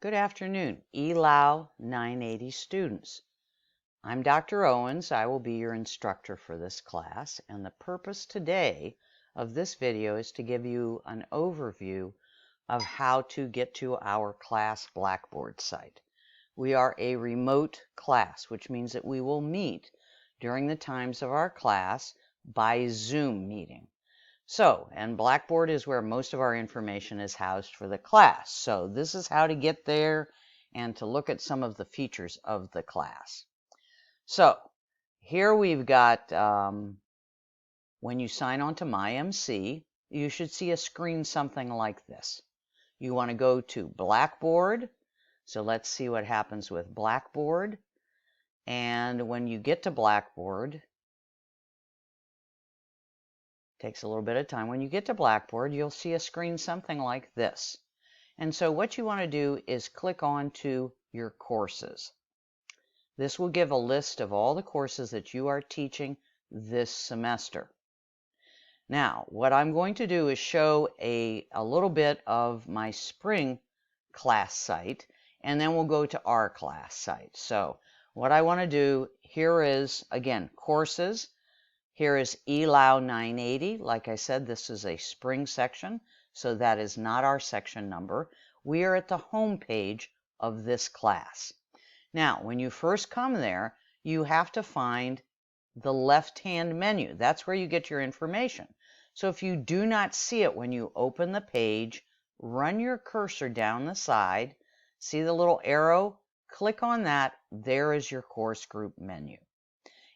Good afternoon, ELAW980 students. I'm Dr. Owens. I will be your instructor for this class, and the purpose today of this video is to give you an overview of how to get to our class Blackboard site. We are a remote class, which means that we will meet during the times of our class by Zoom meeting. And Blackboard is where most of our information is housed for the class. So this is how to get there and to look at some of the features of the class. So here we've got, when you sign on to MyMC, you should see a screen something like this. You want to go to Blackboard. So let's see what happens with Blackboard. And when you get to Blackboard, takes a little bit of time. When you get to Blackboard, you'll see a screen something like this. And so what you want to do is click on to your courses. This will give a list of all the courses that you are teaching this semester. Now, what I'm going to do is show a little bit of my spring class site, and then we'll go to our class site. So what I want to do here is, again, courses. Here is ELAW980. Like I said, this is a spring section, so that is not our section number. We are at the home page of this class. Now, when you first come there, you have to find the left-hand menu. That's where you get your information. So if you do not see it when you open the page, run your cursor down the side, see the little arrow, click on that, there is your course group menu.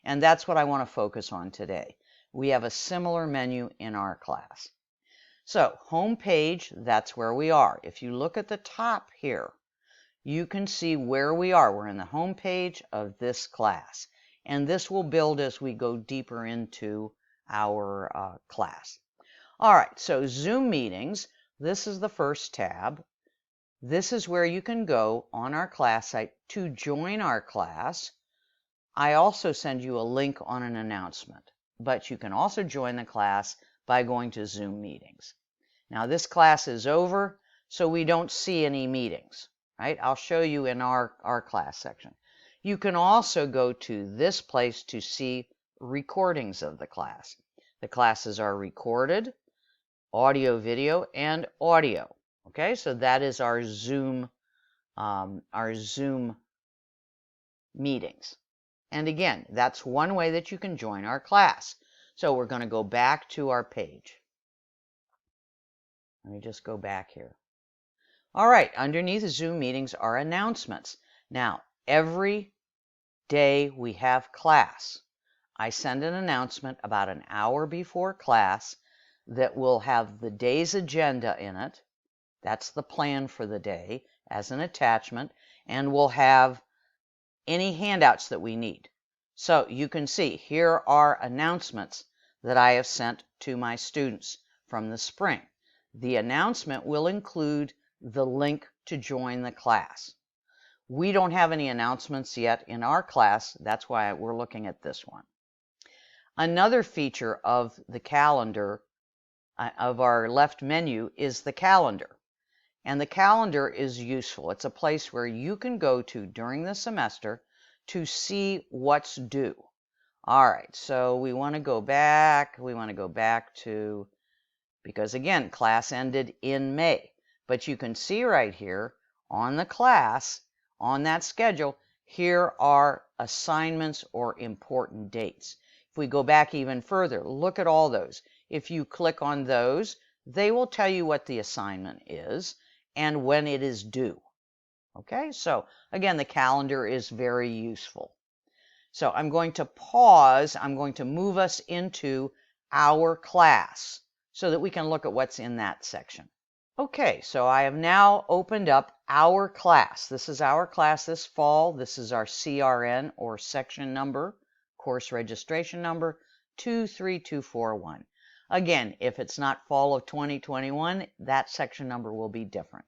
And that's what I want to focus on today. We have a similar menu in our class. So, home page, that's where we are. If you look at the top here, you can see where we are. We're in the home page of this class. And this will build as we go deeper into our class. All right, so Zoom meetings, this is the first tab. This is where you can go on our class site to join our class. I also send you a link on an announcement, but you can also join the class by going to Zoom meetings. Now this class is over, so we don't see any meetings, right? I'll show you in our class section. You can also go to this place to see recordings of the class. The classes are recorded, audio, video, and audio. Okay, so that is our Zoom meetings. And again, that's one way that you can join our class. So we're going to go back to our page. Let me just go back here. All right, underneath Zoom meetings are announcements. Now, every day we have class, I send an announcement about an hour before class that will have the day's agenda in it. That's the plan for the day as an attachment, and we'll have any handouts that we need. So you can see here are announcements that I have sent to my students from the spring. The announcement will include the link to join the class. We don't have any announcements yet in our class. That's why we're looking at this one. Another feature of the calendar, of our left menu, is the calendar. And the calendar is useful. It's a place where you can go to during the semester to see what's due. All right, so we want to go back. We want to go back to, because again, class ended in May. But you can see right here on the class, on that schedule, here are assignments or important dates. If we go back even further, look at all those. If you click on those, they will tell you what the assignment is and when it is due. Okay, so again, the calendar is very useful. So I'm going to pause. I'm going to move us into our class so that we can look at what's in that section. Okay, so I have now opened up our class. This is our class this fall. This is our CRN, or section number, course registration number 23241. Again, if it's not fall of 2021, that section number will be different.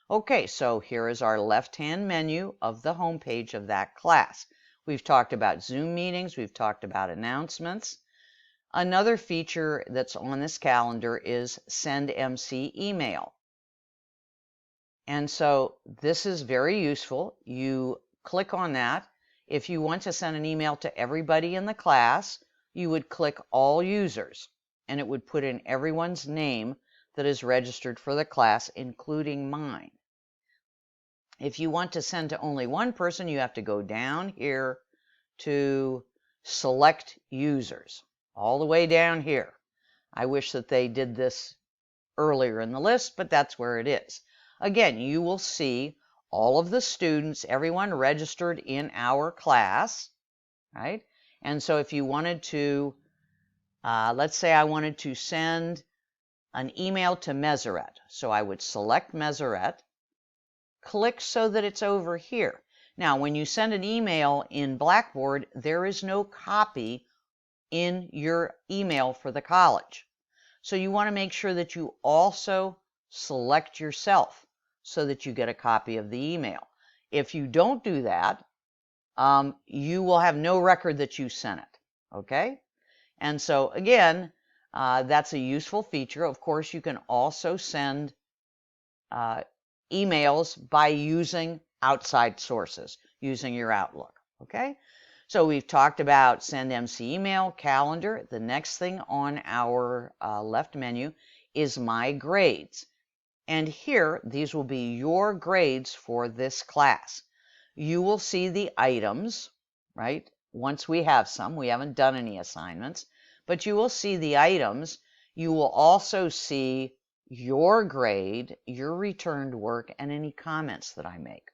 Okay, so here is our left-hand menu of the home page of that class. We've talked about Zoom meetings. We've talked about announcements. Another feature that's on this calendar is Send MC Email. And so this is very useful. You click on that. If you want to send an email to everybody in the class, you would click all users, and it would put in everyone's name that is registered for the class, including mine. If you want to send to only one person, you have to go down here to select users, all the way down here. I wish that they did this earlier in the list, but that's where it is. Again, you will see all of the students, everyone registered in our class, right? And so if you wanted to, let's say I wanted to send an email to Meseret. So I would select Meseret, click so that it's over here. Now, when you send an email in Blackboard, there is no copy in your email for the college. So you want to make sure that you also select yourself so that you get a copy of the email. If you don't do that, you will have no record that you sent it, okay? And so again, that's a useful feature. Of course, you can also send emails by using outside sources, using your Outlook, okay? So we've talked about send MC email, calendar. The next thing on our left menu is my grades. And here, these will be your grades for this class. You will see the items, right? Once we have some, we haven't done any assignments, but you will see the items. You will also see your grade, your returned work, and any comments that I make,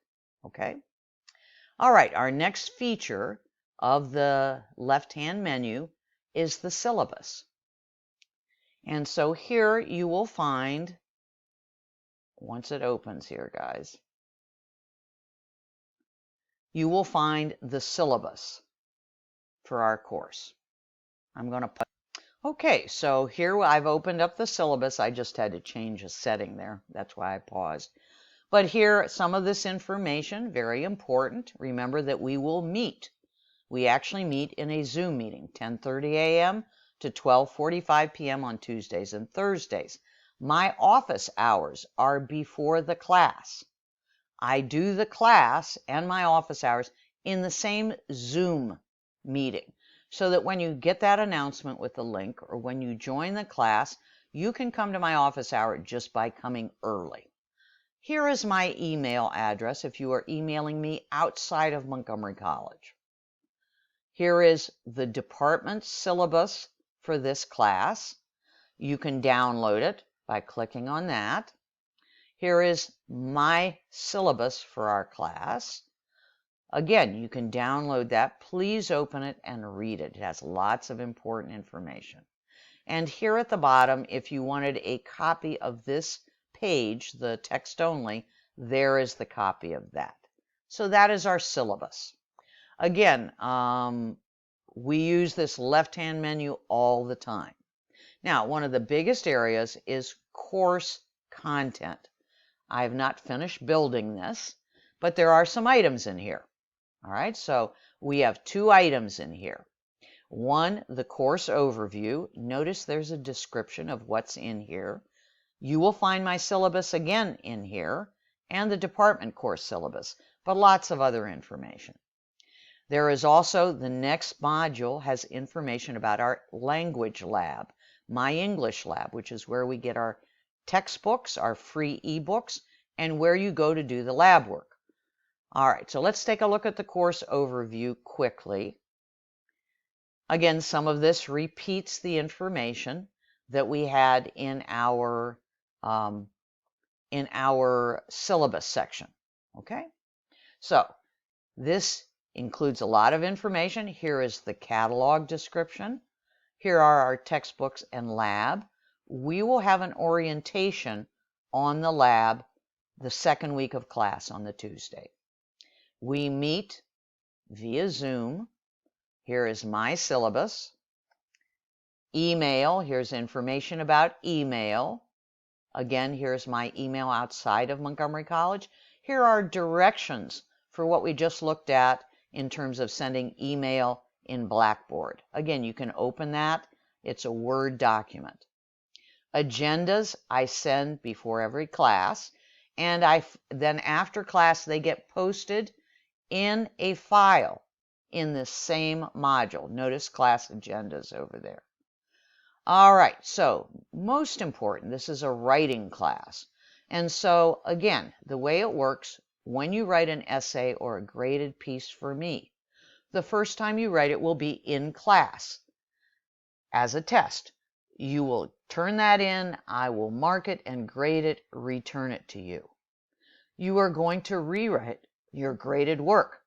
okay? All right, our next feature of the left-hand menu is the syllabus. And so here you will find, once it opens here, guys, you will find the syllabus for our course. I'm going to put, okay, so here I've opened up the syllabus. I just had to change a setting there. That's why I paused. But here, some of this information, very important. Remember that we will meet. We actually meet in a Zoom meeting, 10:30 a.m. to 12:45 p.m. on Tuesdays and Thursdays. My office hours are before the class. I do the class and my office hours in the same Zoom meeting, so that when you get that announcement with the link or when you join the class, you can come to my office hour just by coming early. Here is my email address if you are emailing me outside of Montgomery College. Here is the department syllabus for this class. You can download it by clicking on that. Here is my syllabus for our class. Again, you can download that. Please open it and read it. It has lots of important information. And here at the bottom, if you wanted a copy of this page, the text only, there is the copy of that. So that is our syllabus. Again, we use this left-hand menu all the time. Now, one of the biggest areas is course content. I have not finished building this, but there are some items in here. All right, so we have two items in here. One, the course overview. Notice there's a description of what's in here. You will find my syllabus again in here and the department course syllabus, but lots of other information. There is also the next module has information about our language lab, my English lab, which is where we get our textbooks, our free ebooks, and where you go to do the lab work. All right, so let's take a look at the course overview quickly. Again, some of this repeats the information that we had in our syllabus section, okay? So this includes a lot of information. Here is the catalog description. Here are our textbooks and lab. We will have an orientation on the lab the second week of class on the Tuesday. We meet via Zoom. Here is my syllabus. Email, here's information about email. Again, here's my email outside of Montgomery College. Here are directions for what we just looked at in terms of sending email in Blackboard. Again, you can open that. It's a Word document. Agendas I send before every class. And then after class, they get posted in a file in the same module. Notice class agendas over there. All right, so most important, this is a writing class. And so again, the way it works, when you write an essay or a graded piece for me, the first time you write it will be in class as a test. You will turn that in, I will mark it and grade it, return it to you. You are going to rewrite your graded work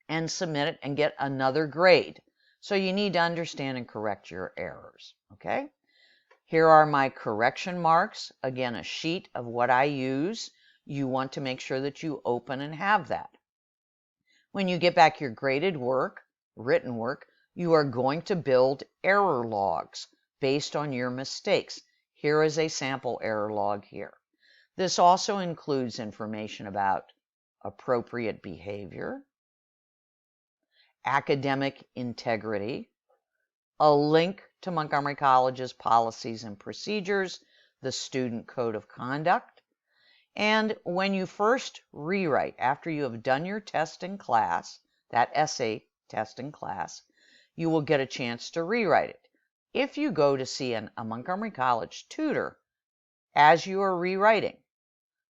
and submit it and get another grade. So you need to understand and correct your errors, okay? Here are my correction marks. Again, a sheet of what I use. You want to make sure that you open and have that. When you get back your graded work, written work, you are going to build error logs based on your mistakes. Here is a sample error log here. This also includes information about appropriate behavior, academic integrity, a link to Montgomery College's policies and procedures, the Student Code of Conduct, and when you first rewrite, after you have done your test in class, that essay test in class, you will get a chance to rewrite it. If you go to see a Montgomery College tutor as you are rewriting,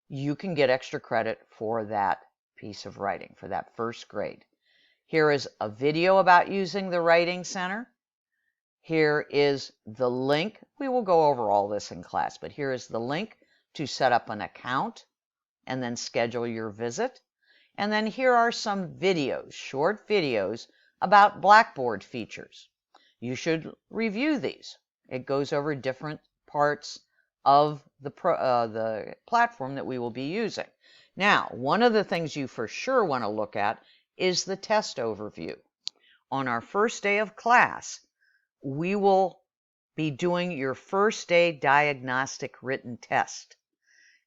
you can get extra credit for that piece of writing, for that first grade. Here is a video about using the Writing Center. Here is the link. We will go over all this in class, but here is the link to set up an account and then schedule your visit. And then here are some videos, short videos about Blackboard features. You should review these. It goes over different parts of the platform that we will be using. Now, one of the things you for sure want to look at is the test overview. On our first day of class, we will be doing your first day diagnostic written test,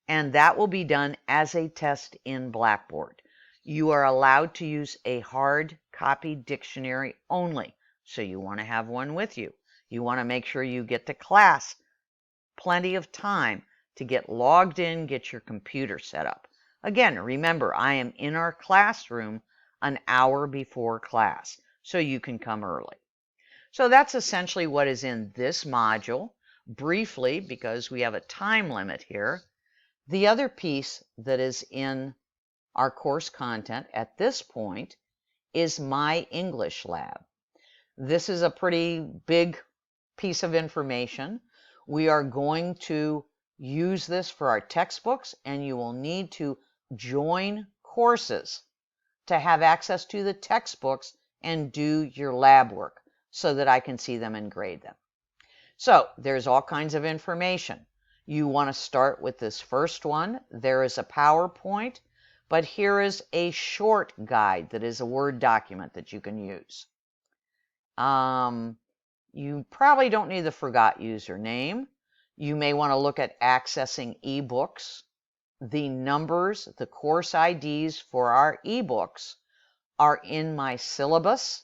and that will be done as a test in Blackboard. You are allowed to use a hard copy dictionary only, so you want to have one with you. You want to make sure you get to class plenty of time to get logged in, get your computer set up. Again, remember, I am in our classroom an hour before class, so you can come early. So that's essentially what is in this module. Briefly, because we have a time limit here, the other piece that is in our course content at this point is My English Lab. This is a pretty big piece of information. We are going to use this for our textbooks, and you will need to join courses to have access to the textbooks and do your lab work so that I can see them and grade them. So there's all kinds of information. You want to start with this first one. There is a PowerPoint, but here is a short guide that is a Word document that you can use. You probably don't need the forgot username. You may want to look at accessing ebooks. The numbers, the course IDs for our ebooks are in my syllabus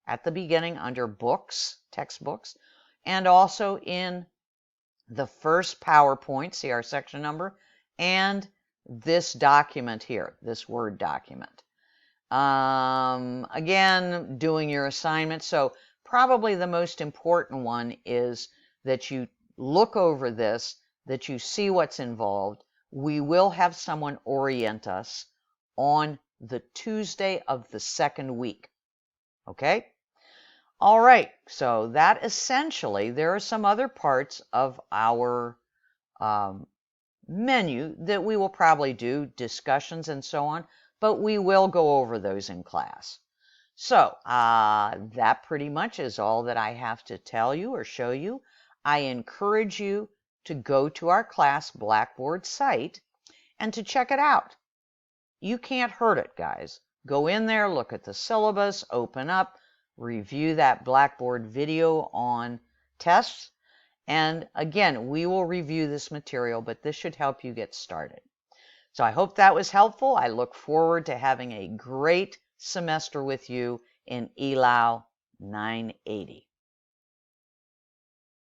at the beginning under books, textbooks, and also in the first PowerPoint, see our section number, and this document here, this Word document. Again, doing your assignment. So probably the most important one is that you look over this, that you see what's involved. We will have someone orient us on the Tuesday of the second week. Okay? All right, so that essentially, there are some other parts of our menu that we will probably do, discussions and so on, but we will go over those in class. So that pretty much is all that I have to tell you or show you. I encourage you to go to our class Blackboard site and to check it out. You can't hurt it, guys. Go in there, look at the syllabus, open up, review that Blackboard video on tests. And again, we will review this material, but this should help you get started. So I hope that was helpful. I look forward to having a great semester with you in ELAW 980.